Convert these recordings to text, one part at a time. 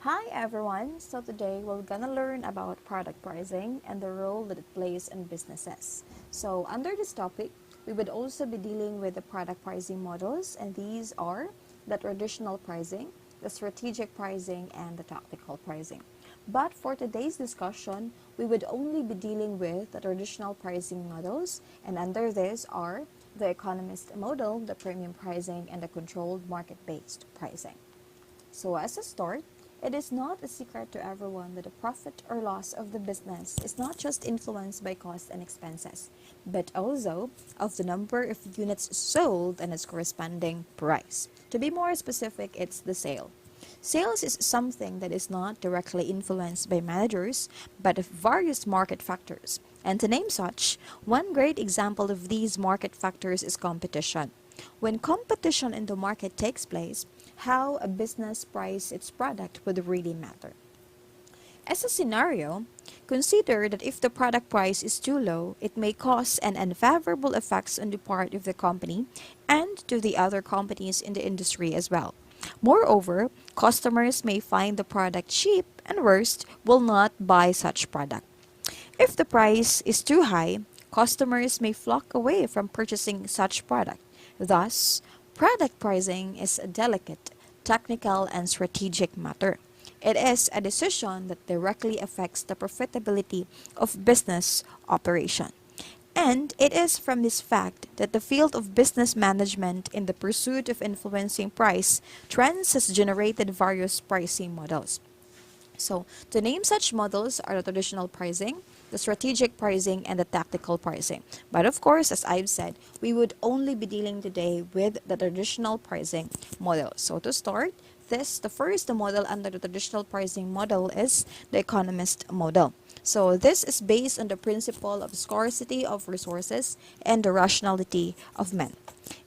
Hi everyone! So today we're gonna learn about product pricing and the role that it plays in businesses. So under this topic, we would also be dealing with the product pricing models, and these are the traditional pricing, the strategic pricing, and the tactical pricing. But for today's discussion, we would only be dealing with the traditional pricing models, and under this are the economist model, the premium pricing, and the controlled market-based pricing. So, as a start, it is not a secret to everyone that the profit or loss of the business is not just influenced by cost and expenses, but also of the number of units sold and its corresponding price. To be more specific, it's the sale. Sales is something that is not directly influenced by managers, but of various market factors. And to name such, one great example of these market factors is competition. When competition in the market takes place, how a business prices its product would really matter. As a scenario, consider that if the product price is too low, it may cause an unfavorable effects on the part of the company and to the other companies in the industry as well. Moreover, customers may find the product cheap and worst will not buy such product. If the price is too high, customers may flock away from purchasing such product. Thus, product pricing is a delicate, technical, and strategic matter. It is a decision that directly affects the profitability of business operation. And it is from this fact that the field of business management in the pursuit of influencing price trends has generated various pricing models. So, to name such models are the traditional pricing, the strategic pricing, and the tactical pricing. But of course, as I've said, we would only be dealing today with the traditional pricing model. So, to start, the first model under the traditional pricing model is the economist model. So, this is based on the principle of scarcity of resources and the rationality of men.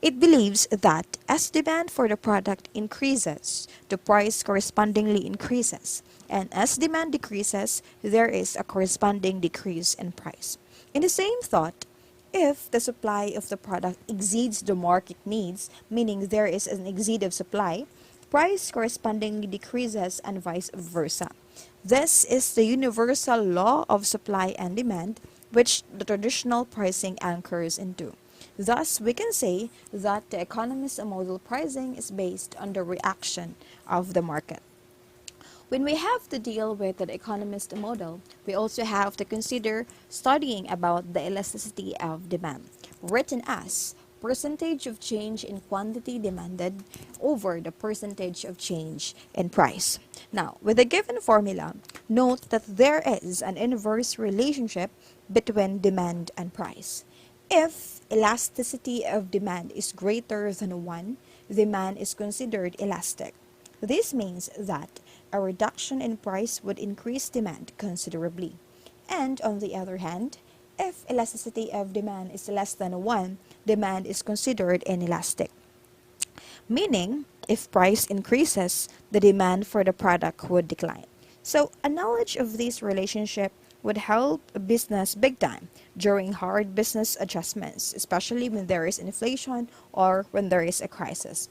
It believes that as demand for the product increases, the price correspondingly increases, and as demand decreases, there is a corresponding decrease in price. In the same thought, if the supply of the product exceeds the market needs, meaning there is an exceed of supply, price correspondingly decreases and vice versa. This is the universal law of supply and demand, which the traditional pricing anchors into. Thus, we can say that the economist model pricing is based on the reaction of the market. When we have to deal with the economist model, we also have to consider studying about the elasticity of demand, written as percentage of change in quantity demanded over the percentage of change in price. Now, with a given formula, note that there is an inverse relationship between demand and price. If elasticity of demand is greater than 1, demand is considered elastic. This means that a reduction in price would increase demand considerably. And on the other hand, if elasticity of demand is less than 1, demand is considered inelastic. Meaning, if price increases, the demand for the product would decline. So, a knowledge of this relationship would help a business big time during hard business adjustments, especially when there is inflation or when there is a crisis.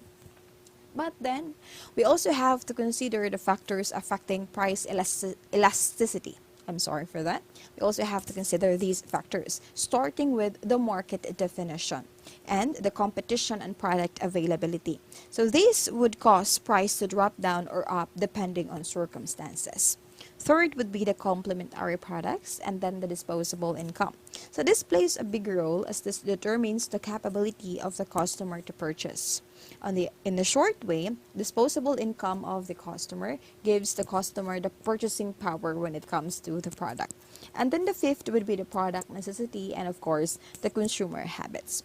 But then, we also have to consider the factors affecting price elasticity. I'm sorry for that. We also have to consider these factors, starting with the market definition and the competition and product availability. So these would cause price to drop down or up depending on circumstances. Third would be the complementary products and then the disposable income. So this plays a big role as this determines the capability of the customer to purchase. In the short way, disposable income of the customer gives the customer the purchasing power when it comes to the product. And then the fifth would be the product necessity and of course the consumer habits.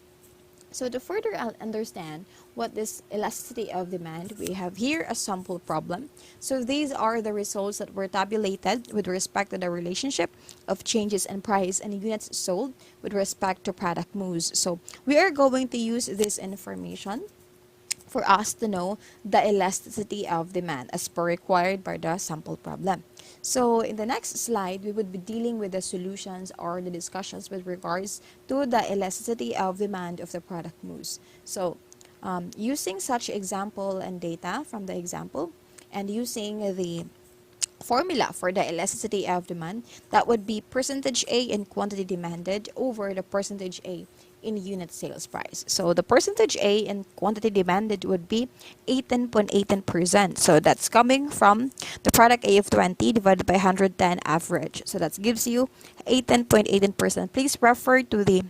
So to further understand what this elasticity of demand, we have here a sample problem. So these are the results that were tabulated with respect to the relationship of changes in price and units sold with respect to product moves. So we are going to use this information for us to know the elasticity of demand as per required by the sample problem. So in the next slide, we would be dealing with the solutions or the discussions with regards to the elasticity of demand of the product moves. So using such example and data from the example and using the formula for the elasticity of demand, that would be percentage A in quantity demanded over the percentage A in unit sales price. So the percentage A in quantity demanded would be 18.18%. So that's coming from the product A of 20 divided by 110 average. So that gives you 18.18%. Please refer to the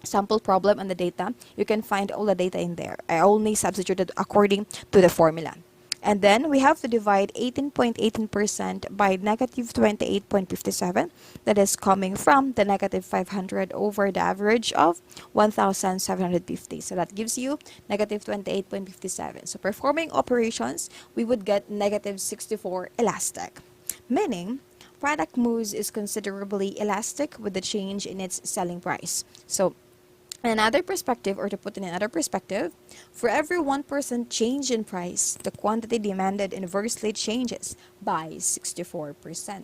sample problem and the data. You can find all the data in there. I only substituted according to the formula. And then we have to divide 18.18% by negative 28.57. That is coming from the negative 500 over the average of 1,750. So that gives you negative 28.57. So performing operations, we would get negative 64 elastic. Meaning, product moves is considerably elastic with the change in its selling price. So in another perspective, or to put in another perspective, for every 1% change in price, the quantity demanded inversely changes by 64%.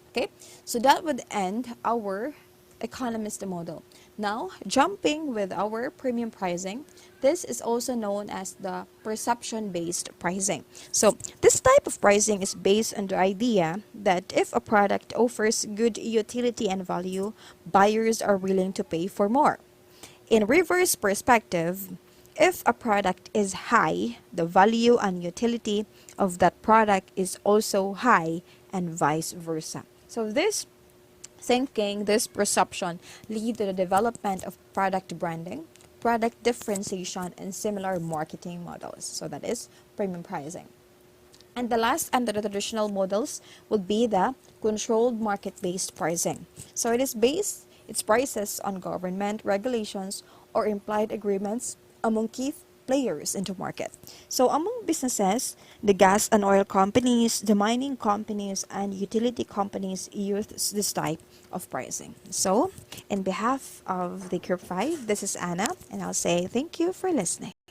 Okay, so that would end our economist model. Now, jumping with our premium pricing, this is also known as the perception-based pricing. So, this type of pricing is based on the idea that if a product offers good utility and value, buyers are willing to pay for more. In reverse perspective, if a product is high, the value and utility of that product is also high, and vice versa. So this thinking, this perception lead to the development of product branding, product differentiation, and similar marketing models. So that is premium pricing. And the last under the traditional models would be the controlled market-based pricing. So its prices on government regulations or implied agreements among key players in the market. So among businesses, the gas and oil companies, the mining companies, and utility companies use this type of pricing. So in behalf of the Group 5, this is Anna, and I'll say thank you for listening.